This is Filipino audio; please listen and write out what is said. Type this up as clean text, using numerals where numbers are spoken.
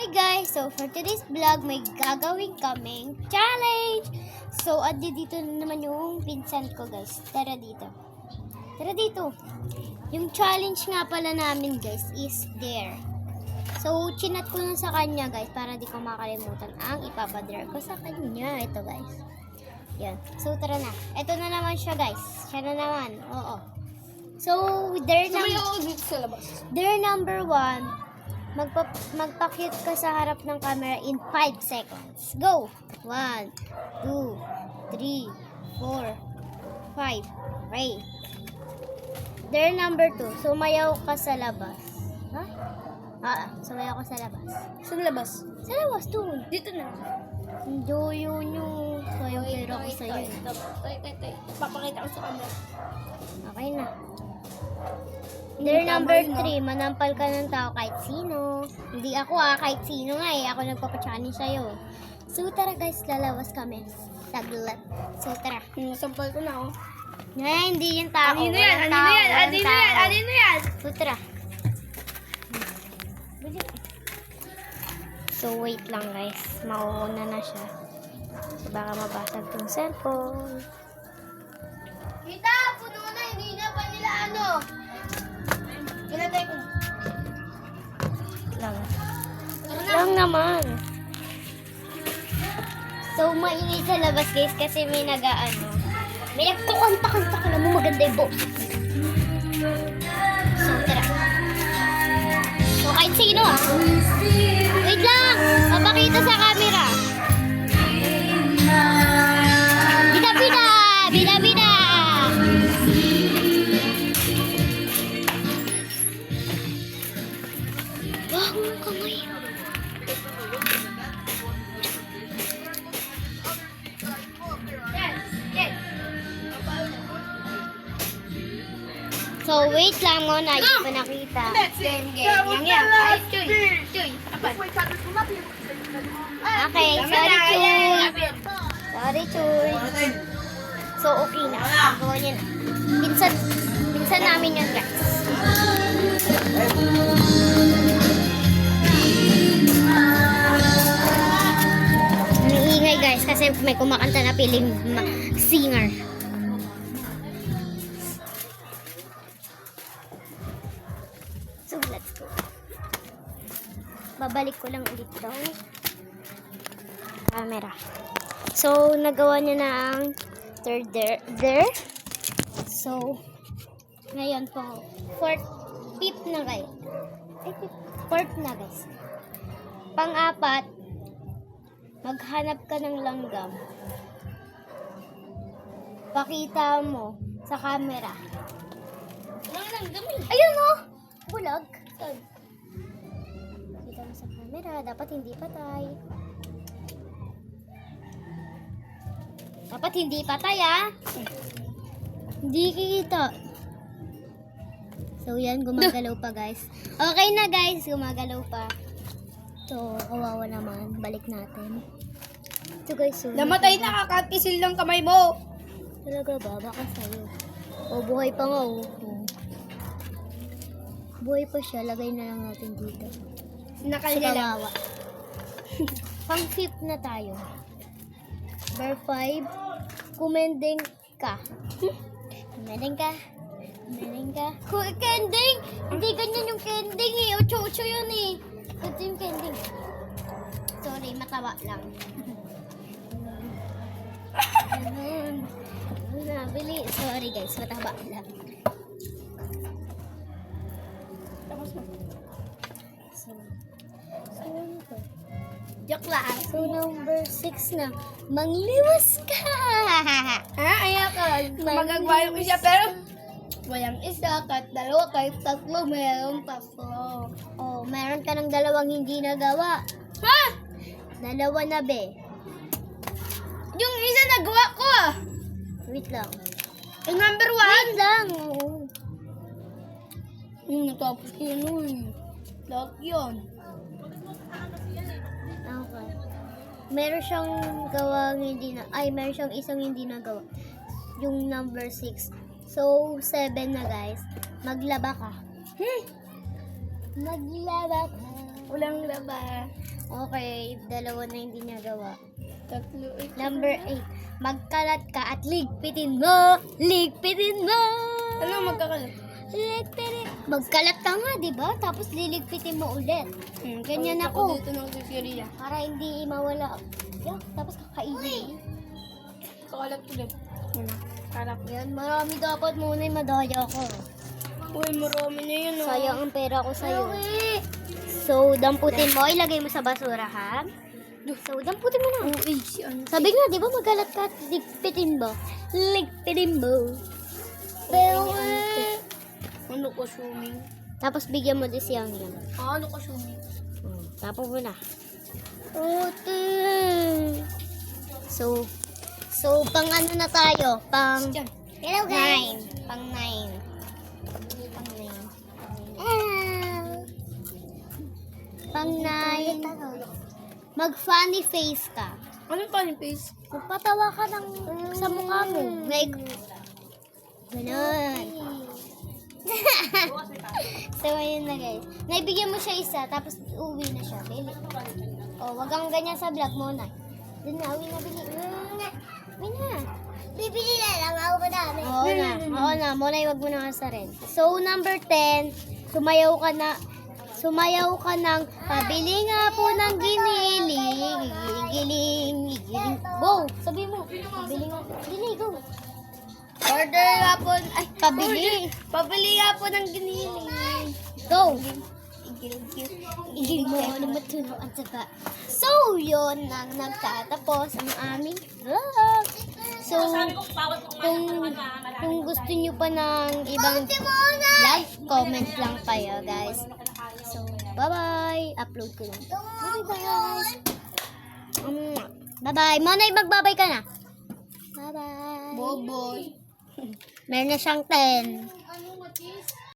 Hi guys! So for today's vlog, may gagawin kaming challenge! So dito na naman yung pinsan ko guys. Tara dito. Tara dito. Yung challenge nga pala namin guys is there. So chinat ko na sa kanya guys para di ko makalimutan ang ipapadare ko sa kanya. Ito guys. Yan. So tara na. Ito na naman siya guys. Siya na naman. Oo. So there number 1. Magpa-cute ka sa harap ng camera in 5 seconds. Go! 1, 2, 3, 4, 5. Okay. There number 2. Sumayaw ka sa labas. Ha? Sumayaw ka sa labas. Saan labas? Sa labas, doon. Dito na. Hindi yun yung sayaw pero ko sa'yo. Papakita ko sa camera. Okay na. There number 3, manampal ka ng tao kahit sino. Hindi ako kahit sino nga ako nagpapachallenge sa'yo. So tara guys, lalawas kami. Saglit. So tara. Sampal ko na Hindi yung tao. Anino yan? Anino yan? So tara. So wait lang guys, mauuna na siya. So baka mabasag tong cellphone. Kita, puno na, hindi na pa nila Kinatay ko. Lang naman. So, maingay sa labas guys kasi may may nagkukanta-kanta ka na mo maganda yung boss. So, tara. So, kahit sino Wait lang! Papakita sa camera. Bida-bida! Bida-bida! Bago ang kamay. So, wait lang muna. Hindi pa nakita. Ay, Chuy. Okay, sorry, Chuy. Sorry, Chuy. So, okay na. Gawa niya na. Minsan namin yun, guys. Ang ingay, guys, kasi may kumakanta na piling singer. So, let's go. Babalik ko lang ulit daw camera. So, nagawa niya na ang third there. So, ngayon po, fifth na guys. Fourth na guys. Pang-apat, maghanap ka ng langgam. Pakita mo sa camera. Ayun o! Bulag. Pakita mo sa camera. Dapat hindi patay. Dapat hindi patay Hindi kita. So yan, gumagalaw pa guys. Okay na guys, gumagalaw pa. So, kawawa naman. Balik natin. So guys, so Namatay na kakakisil ng kamay mo. talaga ba? Baka sa'yo. Buhay pa nga Buhay pa siya. Lagay na lang natin dito. Nakalya lang. Kawawa. Pang fifth na tayo. Number 5. Kumending ka. Kumending ka. Kending! Hindi ganyan yung kending Ocho-ocho yun Ito yung kending. Sorry, matawa lang. Nabili. Sorry guys, mataba lang. Tapos mo. So, ano to? Joke lang. So, number 6 na. Mangliwas ka! Ayan ka. Magagawa yung isa pero walang isa, kahit dalawa, kahit tatlo, mayroong tatlo. Oh, meron ka ng dalawang hindi nagawa. Ha? Dalawa na be. Yung isa nagawa ko Wait lang. Yung number 1. Wait lang. Natapos yun Lahat yun. Okay. Meron siyang gawang meron siyang isang hindi nagawa. Yung number 6. So, 7 na guys. Maglaba ka. Maglaba ka. Walang laba. Okay, dalawa na hindi niya gawa. Tatlo. Number 8. Magkalat ka at ligpitin mo. Ligpitin mo. Ano magkakalat? Ligpitin. Magkalat ka nga, di ba? Tapos liligpitin mo ulit. Ganyan ako. Dito ng sisiriya. Para hindi mawala. Yeah, tapos kakainin. Kakalat ulit. Muna. Kalap. Yan, marami dapat muna yung madaya ko. Uy, marami na yun. Oh. Sayang ang pera ko sa'yo. So, damputin mo. Ilagay mo sa basura, ha? So, damputin mo na. Uy, si ano? Sabi nga, di ba magalat ka at ligpitin mo? Ligpitin mo. Pero, Ano ko swimming? tapos bigyan mo din siyang yan. Ano ko swimming? Tapos mo na. Ote. So, pang ano na tayo? Pang Diyan. Hello guys. Pang 9. Pang 9. Pang 9. Mag-funny face ka. Anong funny face? Magpatawa ka ng sa mukha mo. Like, ganun. So, ayun na guys. Naibigyan mo siya isa, tapos uwi na siya. Bili. Oh, wag kang ganyan sa vlog mo na. Dun na, uwi na, bili. Uwi na. Bibili na lang ako ba dami? Oo na. Muna wag mo na rin. So, number 10, sumayaw ka ng pabili nga po ng giniling. Giling. Go! Sabi mo. Pabili nga. Gini, go. Order nga po. Ay, Pabili. Pabili nga po ng giniling. Go! Igil mo na matunaw ang saka. So, yun ang nagtatapos ang aming vlog. So, kung gusto nyo pa ng ibang vlog, comment lang kayo, guys. So, bye-bye. Upload ko lang. Bye-bye, guys. Bye-bye. Manay, magbabay ka na. Bye-bye. Boboy. Meron na siyang 10.